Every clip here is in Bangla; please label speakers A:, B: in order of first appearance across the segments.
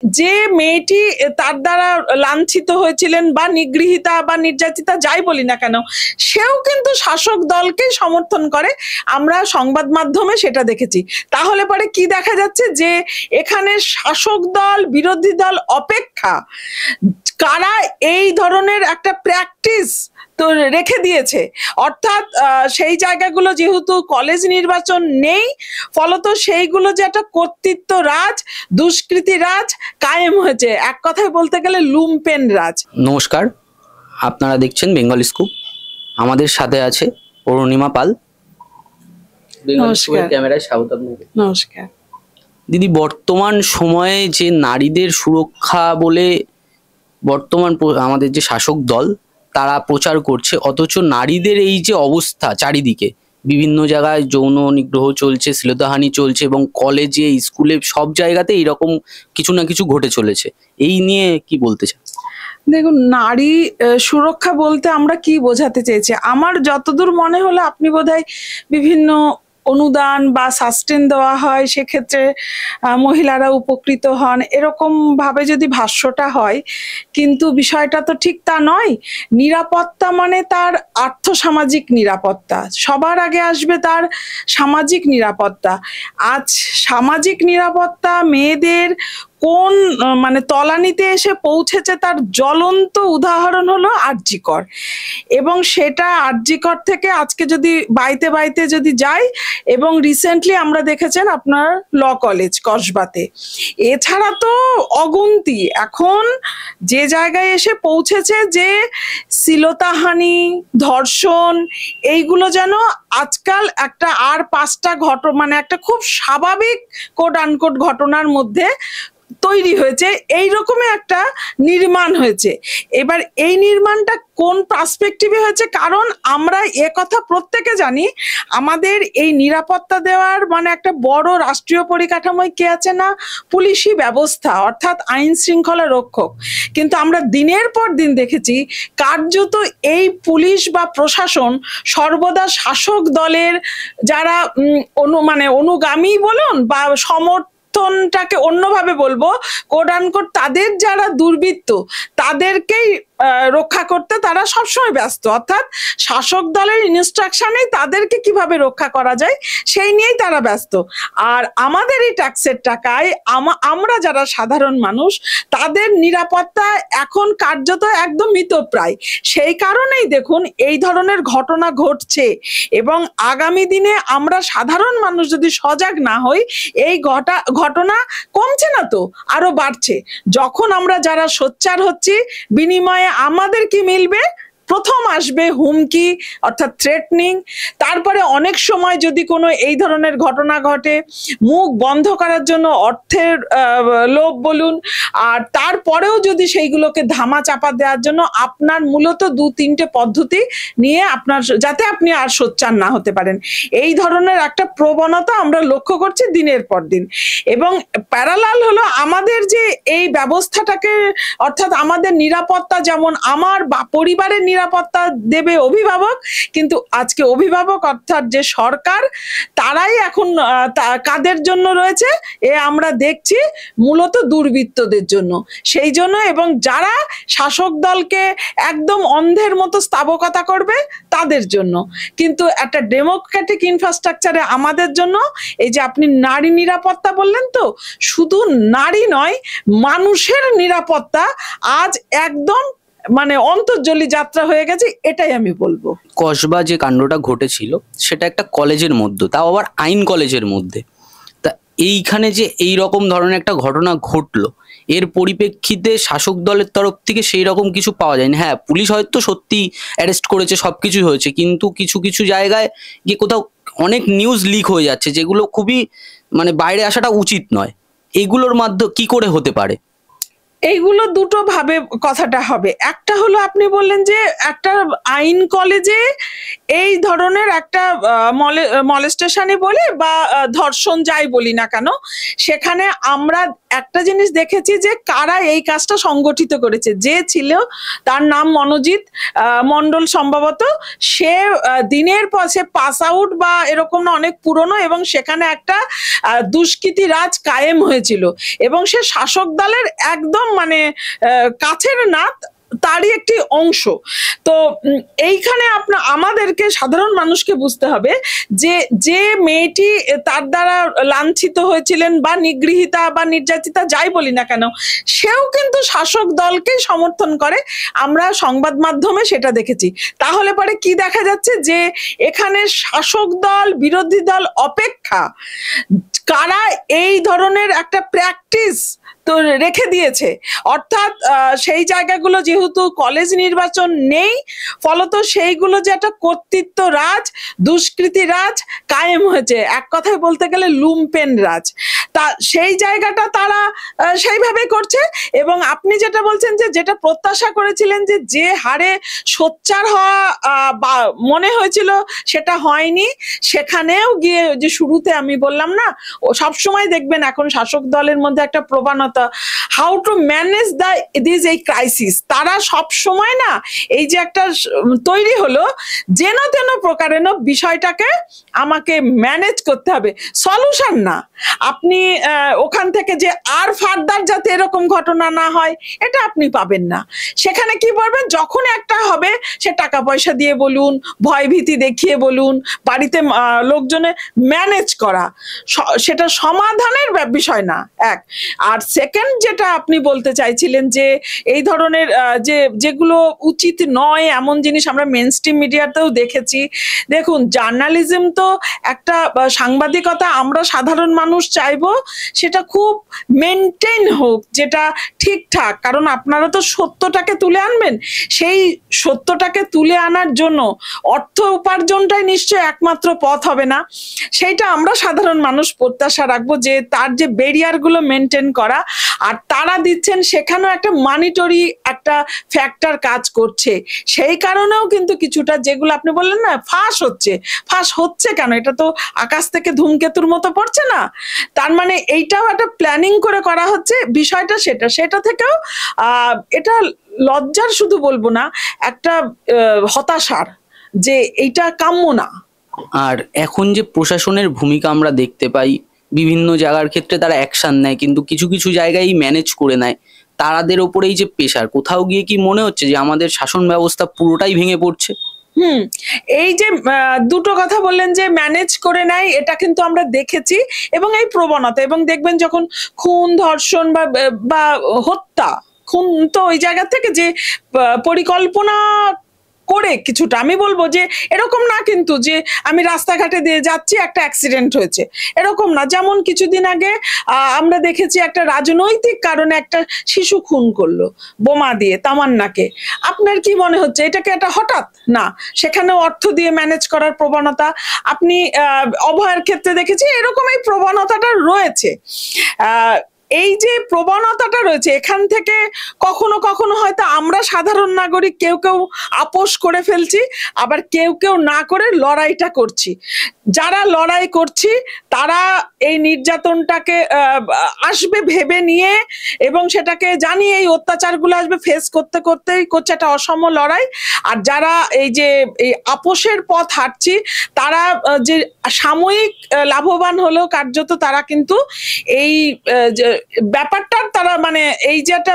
A: যে মেয়েটি তার দ্বারা লাঞ্ছিত হয়েছিলেন বা নিগৃহীতা বা নির্যাতিতা যাই বলি না কেন, সেও কিন্তু শাসক দলকে সমর্থন করে। আমরা সংবাদ মাধ্যমে সেটা দেখেছি। তাহলে পরে কি দেখা যাচ্ছে যে এখানে শাসক দল বিরোধী দল অপেক্ষা কারা এই ধরনের একটা প্র্যাকটিস তো রেখে দিয়েছে, অর্থাৎ সেই জায়গাগুলো যেহেতু কলেজ নির্বাচন নেই, ফলত সেইগুলো যে একটা কর্তৃত্ব রাজ, দুষ্কৃতি রাজ কায়েম হয়েছে, এক কথায় বলতে গেলে লুম্পেন রাজ।
B: নমস্কার, আপনারা দেখছেন বেঙ্গল স্কুপ। আমাদের সাথে আছে অরুণিমা পাল। বেঙ্গল স্কুপের ক্যামেরায় স্বাগত আপনাকে।
A: নমস্কার
B: দিদি, বর্তমান সময়ে যে নারীদের সুরক্ষা বলে বর্তমান আমাদের যে শাসক দল তারা প্রচার করছে, অথচ নারীদের এই যে অবস্থা চারিদিকে বিভিন্ন জায়গায় যৌন নিগ্রহ চলছে, শ্লীলতাহানি চলছে এবং কলেজে স্কুলে সব জায়গাতে এইরকম কিছু না কিছু ঘটে চলেছে, এই নিয়ে কি বলতে চান?
A: দেখুন, নারী সুরক্ষা বলতে আমরা কি বোঝাতে চেয়েছি, আমার যতদূর মনে হলো আপনি বোধহয় বিভিন্ন অনুদান বা সাস্টেন দেওয়া হয়, সেক্ষেত্রে মহিলারা উপকৃত হন, এরকম ভাবে যদি ভাষ্যটা হয়, কিন্তু বিষয়টা তো ঠিক তা নয়। নিরাপত্তা মানে তার আর্থসামাজিক নিরাপত্তা, সবার আগে আসবে তার সামাজিক নিরাপত্তা। আজ সামাজিক নিরাপত্তা মেয়েদের কোন মানে তলানিতে এসে পৌঁছেছে তার জ্বলন্ত উদাহরণ হলো আরজিকর। এবং সেটা আরজিকর থেকে আজকে যদি বাইতে বাইতে যদি যাই, এবং রিসেন্টলি আমরা দেখেছেন আপনার ল কলেজ কসবাতে, এছাড়া তো অগুন্তি এখন যে জায়গায় এসে পৌঁছেছে যে শ্লীলতাহানি, ধর্ষণ, এইগুলো যেন আজকাল একটা আর পাঁচটা মানে একটা খুব স্বাভাবিক কোট আনকোট ঘটনার মধ্যে তৈরি হয়েছে, এই রকমের একটা নির্মাণ হয়েছে। এবার এই নির্মাণটা কোন পার্সপেক্টিভে হয়েছে, কারণ আমরা কথা প্রত্যেকে জানি আমাদের এই নিরাপত্তা দেওয়ার মানে একটা বড় রাষ্ট্রীয় পরিকাঠামোয় কে আছে না, পুলিশি ব্যবস্থা অর্থাৎ আইন শৃঙ্খলা রক্ষক। কিন্তু আমরা দিনের পর দিন দেখেছি কার্যত এই পুলিশ বা প্রশাসন সর্বদা শাসক দলের যারা অনুগামী বলুন বা সমর্থনটাকে অন্যভাবে বলবো, কোড আনকোড তাদের যারা দুর্বৃত্ত তাদেরকেই রক্ষা করতে তারা সবসময় ব্যস্ত, অর্থাৎ শাসক দলের ইনস্ট্রাকশনেই তাদেরকে কিভাবে রক্ষা করা যায় সেই নিয়েই তারা ব্যস্ত। আর আমাদের এই ট্যাক্সের টাকায় আমরা যারা সাধারণ মানুষ তাদের নিরাপত্তা এখন কার্যত একদম মৃতপ্রায়। সেই কারণেই দেখুন এই ধরনের ঘটনা ঘটছে, এবং আগামী দিনে আমরা সাধারণ মানুষ যদি সজাগ না হই এই ঘটনা কমছে না তো আরো বাড়ছে। যখন আমরা যারা সোচ্চার হচ্ছি, বিনিময়ে আমাদের কি মিলবে? প্রথম আসবে হুমকি অর্থাৎ থ্রেটনিং, তারপরে অনেক সময় যদি কোনো এই ধরনের ঘটনা ঘটে মুখ বন্ধ করার জন্য অর্থের লোভ বলুন, আর তারপরেও যদি সেইগুলোকে ধামা চাপা দেওয়ার জন্য আপনার মূলত 2-3টে পদ্ধতি নিয়ে আপনার যাতে আপনি আর সোচ্চার না হতে পারেন, এই ধরনের একটা প্রবণতা আমরা লক্ষ্য করছি দিনের পর দিন। এবং প্যারালাল হলো আমাদের যে এই ব্যবস্থাটাকে অর্থাৎ আমাদের নিরাপত্তা, যেমন আমার বা পরিবারের নিরাপত্তা দেবে অভিভাবক, কিন্তু আজকে অভিভাবক অর্থাৎ যে সরকার তারাই এখন কাদের জন্য রয়েছে আমরা দেখছি মূলত দুর্বৃত্তদের জন্য। সেই জন্য এবং যারা শাসক দলকে একদম অন্ধের মতো স্থাবকতা করবে তাদের জন্য। কিন্তু একটা ডেমোক্রেটিক ইনফ্রাস্ট্রাকচারে আমাদের জন্য এই যে আপনি নারী নিরাপত্তা বললেন, তো শুধু নারী নয় মানুষের নিরাপত্তা আজ একদম মানে অন্তর্জলি যাত্রা হয়ে গেছে, এটাই আমি বলবো।
B: কসবা যে কাণ্ডটা ঘটেছিল সেটা একটা কলেজের মধ্যে, তাও আবার আইন কলেজের মধ্যে। তা এইখানে যে এই রকম ধরনের একটা ঘটনা ঘটলো, এর পরিপ্রেক্ষিতে শাসক দলের তরফ থেকে সেই রকম কিছু পাওয়া যায়নি। হ্যাঁ, পুলিশ হয়তো সত্যি অ্যারেস্ট করেছে, সবকিছুই হয়েছে, কিন্তু কিছু কিছু জায়গায় গিয়ে কোথাও অনেক নিউজ লিক হয়ে যাচ্ছে যেগুলো খুবই মানে বাইরে আসাটা উচিত নয়। এগুলোর মাধ্যমে কি করে হতে পারে?
A: এইগুলো দুটো ভাবে কথাটা হবে। একটা হলো আপনি বললেন যে একটা আইন কলেজে এই ধরনের একটা মলেস্টেশনে বলে বা ধর্ষণ যাই বলি না কেন, সেখানে আমরা একটা জিনিস দেখেছি যে কারা এই কাজটা সংগঠিত করেছে। যে ছিল, তার নাম মনোজিৎ মন্ডল সম্ভবত, সে দিনের পর সে পাস আউট বা এরকম না, অনেক পুরনো, এবং সেখানে একটা দুষ্কৃতী রাজ কায়েম হয়েছিল এবং সে শাসক দলের একদম মানে কাছের না, তারই একটি অংশ। তো এইখানে আমাদেরকে সাধারণ মানুষকে বুঝতে হবে যে যে মেয়েটি তার দ্বারা লাঞ্ছিত হয়েছিলেন বা নিগৃহীতা বা নির্যাতিতা যাই বলি না কেন, সেও কিন্তু শাসক দলকে সমর্থন করে। আমরা সংবাদ মাধ্যমে সেটা দেখেছি। তাহলে পরে কি দেখা যাচ্ছে যে এখানে শাসক দল বিরোধী দল অপেক্ষা কারা এই ধরনের একটা প্র্যাকটিস তো রেখে দিয়েছে, অর্থাৎ সেই জায়গাগুলো যেহেতু কলেজ নির্বাচন নেই, ফলত সেইগুলো যে একটা কর্তৃত্ব রাজ, দুষ্কৃতী রাজ কায়েম হয়েছে, এক কথায় বলতে গেলে লুম্পেন রাজ। তা সেই জায়গাটা তারা সেইভাবে করছে। এবং আপনি যেটা বলছেন যে যেটা প্রত্যাশা করেছিলেন যে যে হারে সোচ্চার হওয়া বা মনে হয়েছিল সেটা হয়নি, সেখানেও গিয়ে যে শুরুতে আমি বললাম না, ও সবসময় দেখবেন এখন শাসক দলের মধ্যে একটা প্রবণতা, হাউ টু ম্যানেজ দিস এই ক্রাইসিস, তারা সব সময় না এই যে একটা তৈরি হলো যেন তেন প্রকারেণ বিষয়টাকে আমাকে ম্যানেজ করতে হবে, সলিউশন না। আপনি ওখান থেকে যে আর ফার্দার যাতে এরকম ঘটনা না হয় এটা আপনি পাবেন না। সেখানে কি পারবেন, যখন একটা হবে সে টাকা পয়সা দিয়ে বলুন, ভয় ভীতি দেখিয়ে বলুন, বাড়িতে লোকজনে ম্যানেজ করা, সেটা সমাধানের বিষয় না। এক আর সেকেন্ড যেটা আপনি বলতে চাইছিলেন যে এই ধরনের যেগুলো উচিত নয় এমন জিনিস আমরা মেন স্ট্রিম মিডিয়াতেও দেখেছি। দেখুন, জার্নালিজম তো একটা সাংবাদিকতা, আমরা সাধারণ মানুষ চাইবো সেটা খুব মেনটেন হোক, যেটা ঠিকঠাক, কারণ আপনারা তো সত্যটাকে তুলে আনবেন। সেই সত্যটাকে তুলে আনার জন্য অর্থ উপার্জনটাই নিশ্চয় একমাত্র পথ হবে না। সেইটা আমরা সাধারণ মানুষ প্রত্যাশা রাখবো যে তার যে ব্যারিয়ার গুলো মেনটেন করা, আর তারা দিচ্ছেন সেখানেও একটা মানিটরি একটা ফ্যাক্টর কাজ করছে। সেই কারণেও কিন্তু কিছুটা যেগুলো আপনি বললেন না ফাঁস হচ্ছে কেন, এটা তো আকাশ থেকে ধূমকেতুর মতো পড়ছে না। তার মানে এইটাও একটা প্ল্যানিং করে করা হচ্ছে বিষয়টা, সেটা থেকেও এটা লজ্জার শুধু বলবো না, একটা হতাশার, যে এইটা কাম্য না।
B: আর এখন যে প্রশাসনের ভূমিকা আমরা দেখতে পাই, বিভিন্ন জায়গার ক্ষেত্রে তারা অ্যাকশন নেয় কিন্তু কিছু কিছু জায়গায় ম্যানেজ করে নেয়, তাদের ওপরেই যে প্রেশার, কোথাও গিয়ে কি মনে হচ্ছে যে আমাদের শাসন ব্যবস্থা পুরোটাই ভেঙে পড়ছে?
A: এই যে দুটো কথা বললেন যে ম্যানেজ করে নেয়, এটা কিন্তু আমরা দেখেছি এবং এই প্রবণতা, এবং দেখবেন যখন খুন, ধর্ষণ বা হত্যা, খুন তো ওই জায়গা থেকে যে পরিকল্পনা করে কিছুটা, আমি বলবো যে এরকম না কিন্তু যে আমি রাস্তাঘাটে দিয়ে যাচ্ছি একটা অ্যাক্সিডেন্ট হয়েছে, এরকম না। যেমন কিছুদিন আগে আমরা দেখেছি একটা রাজনৈতিক কারণে একটা শিশু খুন করলো বোমা দিয়ে তামান্নাকে। আপনার কি মনে হচ্ছে এটাকে একটা হঠাৎ না, সেখানে অর্থ দিয়ে ম্যানেজ করার প্রবণতা। আপনি অভয়ের ক্ষেত্রে দেখেছি এরকম এই প্রবণতাটা রয়েছে। এই যে প্রবণতাটা রয়েছে, এখান থেকে কখনো কখনো হয়তো আমরা সাধারণ নাগরিক কেউ কেউ আপোষ করে ফেলছি, আবার কেউ কেউ না করে লড়াইটা করছি। যারা লড়াই করছি তারা এই নির্যাতনটাকে আসবে ভেবে নিয়ে, এবং সেটাকে জানিয়ে এই অত্যাচারগুলো আসবে ফেস করতে করতেই করছে একটা অসম লড়াই। আর যারা এই যে এই আপোষের পথ হাঁটছি, তারা যে সাময়িক লাভবান হলেও কার্যত তারা কিন্তু এই ব্যাপারটার তারা মানে এই যে একটা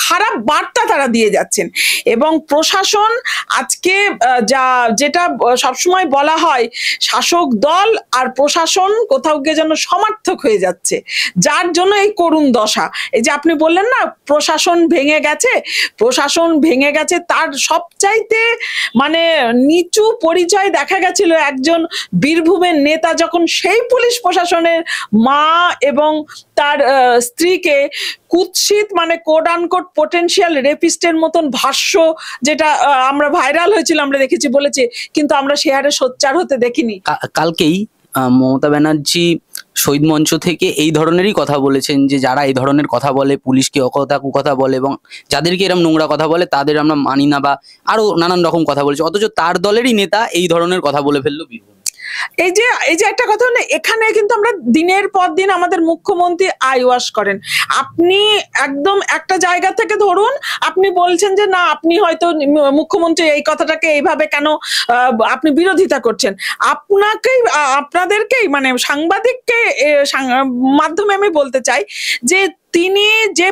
A: খারাপ বার্তা তারা দিয়ে যাচ্ছেন। এবং প্রশাসন আজকে যেটা সবসময় বলা হয়, শাসক দল আর প্রশাসন কোথাও গিয়ে যেন সমার্থক হয়ে যাচ্ছে, যার জন্য এই করুণ দশা। এই যে আপনি বললেন না প্রশাসন ভেঙে গেছে, তার সবচাইতে মানে নিচু পরিচয় দেখা গেছিল একজন বীরভূমের নেতা যখন সেই পুলিশ প্রশাসনের মা এবং তার স্ত্রীকে কুৎসিত মানে কোড আনকোড পোটেনশিয়াল রেপিস্টের মতন ভাষ্য, যেটা আমরা ভাইরাল হয়েছিল আমরা দেখেছি বলেছে, কিন্তু আমরা সে হারে সোচ্চার হতে দেখিনি।
B: কালকেই মমতা ব্যানার্জি শহীদ মঞ্চ থেকে এই ধরনেরই কথা বলেছেন যে যারা এই ধরনের কথা বলে, পুলিশকে কথা বলে এবং যাদেরকে এরকম নোংরা কথা বলে তাদের আমরা মানি না, বা আরো নানান রকম কথা বলেছে, অথচ তার দলেরই নেতা এই ধরনের কথা বলে ফেললো বীরভূম।
A: এই যে একটা কথা না, এখানে কিন্তু আমরা দিনের পর দিন আমাদের মুখ্যমন্ত্রী আই ওয়াশ করেন। আপনি একদম একটা জায়গা থেকে ধরুন, আপনি বলছেন যে না, আপনি হয়তো মুখ্যমন্ত্রী এই কথাটাকে এইভাবে কেন আপনি বিরোধিতা করছেন। আপনাদেরকেই মানে সাংবাদিককে মাধ্যমে আমি বলতে চাই যে তিনি যে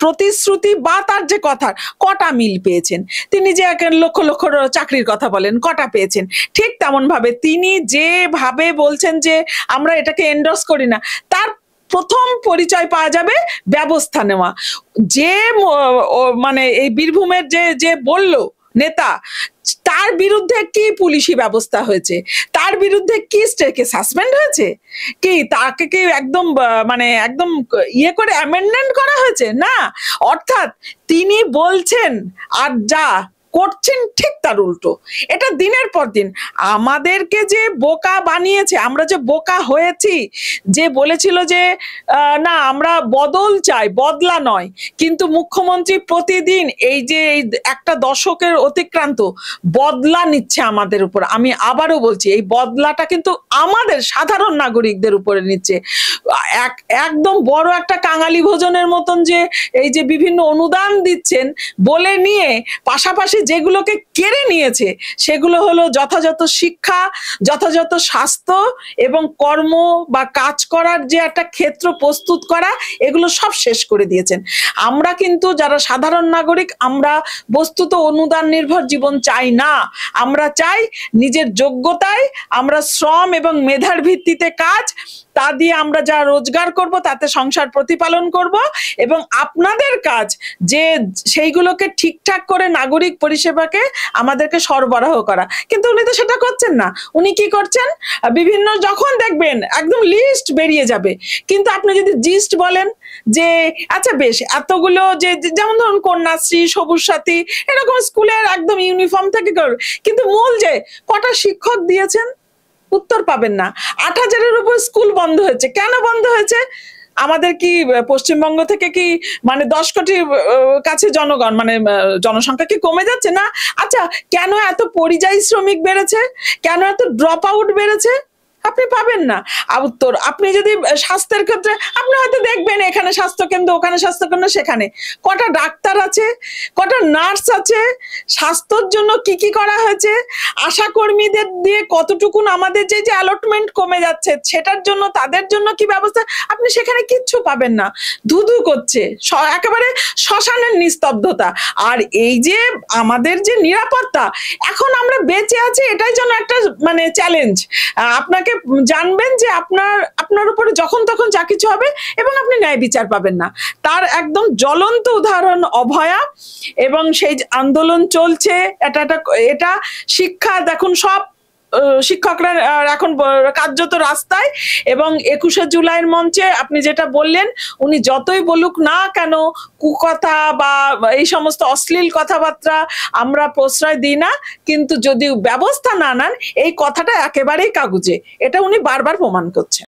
A: প্রতিশ্রুতি বা তার যে কথা, কটা মিল পেয়েছেন? তিনি যে লক্ষ লক্ষ চাকরির কথা বলেন, কটা পেয়েছেন? ঠিক তেমন ভাবে তিনি যেভাবে বলছেন যে আমরা এটাকে এন্ডোর্স করি না, তার প্রথম পরিচয় পাওয়া যাবে ব্যবস্থা নেওয়া। যে মানে এই বীরভূমের যে বলল নেতা, তার বিরুদ্ধে কি পুলিশি ব্যবস্থা হয়েছে? তার বিরুদ্ধে কি স্টেকে সাসপেন্ড হয়েছে? কি তাকে কি একদম মানে একদম ইয়ে করে অ্যামেন্ডমেন্ট করা হয়েছে? না। অর্থাৎ তিনি বলছেন আর যা করছেন ঠিক তার উল্টো। এটা দিনের পর দিন আমাদেরকে যে বোকা বানিয়েছে, আমরা যে বোকা হয়েছি। যে বলেছিল যে না আমরা বদল চাই, বদলা নয়, কিন্তু মুখ্যমন্ত্রী প্রতিদিন এই যে একটা দশকের অতিক্রান্ত বদলা নিচ্ছে আমাদের উপর। আমি আবারও বলছি, এই বদলাটা কিন্তু আমাদের সাধারণ নাগরিকদের উপরে নিচ্ছে। একদম বড় একটা কাঙালি ভোজনের মতন যে এই যে বিভিন্ন অনুদান দিচ্ছেন বলে নিয়ে পাশাপাশি যেগুলোকে কেড়ে নিয়েছে সেগুলো হলো যথাযথ শিক্ষা, যথাযথ স্বাস্থ্য এবং কর্ম বা কাজ করার যে একটা ক্ষেত্র প্রস্তুত করা, এগুলো সব শেষ করে দিয়েছেন। আমরা কিন্তু যারা সাধারণ নাগরিক, আমরা বস্তুত অনুদান নির্ভর জীবন চাই না। আমরা চাই নিজের যোগ্যতায় আমরা শ্রম এবং মেধার ভিত্তিতে কাজ, তা দিয়ে আমরা যা রোজগার করব তাতে সংসার প্রতিপালন করব, এবং আপনাদের কাজ যে সেইগুলোকে ঠিকঠাক করে নাগরিক পরিষেবাকে আমাদেরকে সরবরাহ করা। কিন্তু উনি তো সেটা করছেন না। উনি কি করছেন? বিভিন্ন যখন দেখবেন একদম লিস্ট বেরিয়ে যাবে, কিন্তু আপনি যদি জিস্ট বলেন যে আচ্ছা বেশ এতগুলো যে যেমন ধরুন কন্যাশ্রী, সবুজ সাথী, এরকম স্কুলের একদম ইউনিফর্ম থেকে করবে, কিন্তু মূল যে কটা শিক্ষক দিয়েছেন উত্তর পাবেন না। 8,000-এর উপর স্কুল বন্ধ হয়েছে। কেন বন্ধ হয়েছে? আমাদের কি পশ্চিমবঙ্গ থেকে কি মানে 10 কোটির কাছে জনগণ, মানে জনসংখ্যা কি কমে যাচ্ছে? না। আচ্ছা, কেন এত পরিযায়ী শ্রমিক বেড়েছে? কেন এত ড্রপ আউট বেড়েছে? আপনি পাবেন না উত্তর। আপনি যদি স্বাস্থ্যের ক্ষেত্রে আপনি হয়তো দেখবেন এখানে স্বাস্থ্যকেন্দ্র, ওখানে স্বাস্থ্যকেন্দ্র, সেখানে কটা ডাক্তার আছে, কটা নার্স আছে, স্বাস্থ্যের জন্য কি কি করা হয়েছে, আশা কর্মীদের দিয়ে কতটুকুন আমাদের যে অ্যালটমেন্ট কমে যাচ্ছে সেটার জন্য তাদের জন্য কি ব্যবস্থা, আপনি সেখানে কিচ্ছু পাবেন না। ধুধু করছে, একেবারে শ্মশানের নিস্তব্ধতা। আর এই যে আমাদের যে নিরাপত্তা, এখন আমরা বেঁচে আছি এটাই যেন একটা মানে চ্যালেঞ্জ। আপনাকে জানবেন যে আপনার উপরে যখন তখন যা কিছু হবে এবং আপনি ন্যায় বিচার পাবেন না, তার একদম জ্বলন্ত উদাহরণ অভয়া। এবং সেই আন্দোলন চলছে, এটা শিক্ষা দেখুন, সব শিক্ষকরা এখন কার্যত রাস্তায়। এবং 21শে জুলাইয়ের মঞ্চে আপনি যেটা বললেন, উনি যতই বলুক না কেন কুকথা বা এই সমস্ত অশ্লীল কথাবার্তা আমরা প্রশ্রয় দিই না, কিন্তু যদি ব্যবস্থা না নেন এই কথাটা একেবারেই কাগুজে। এটা উনি বারবার প্রমাণ করছেন।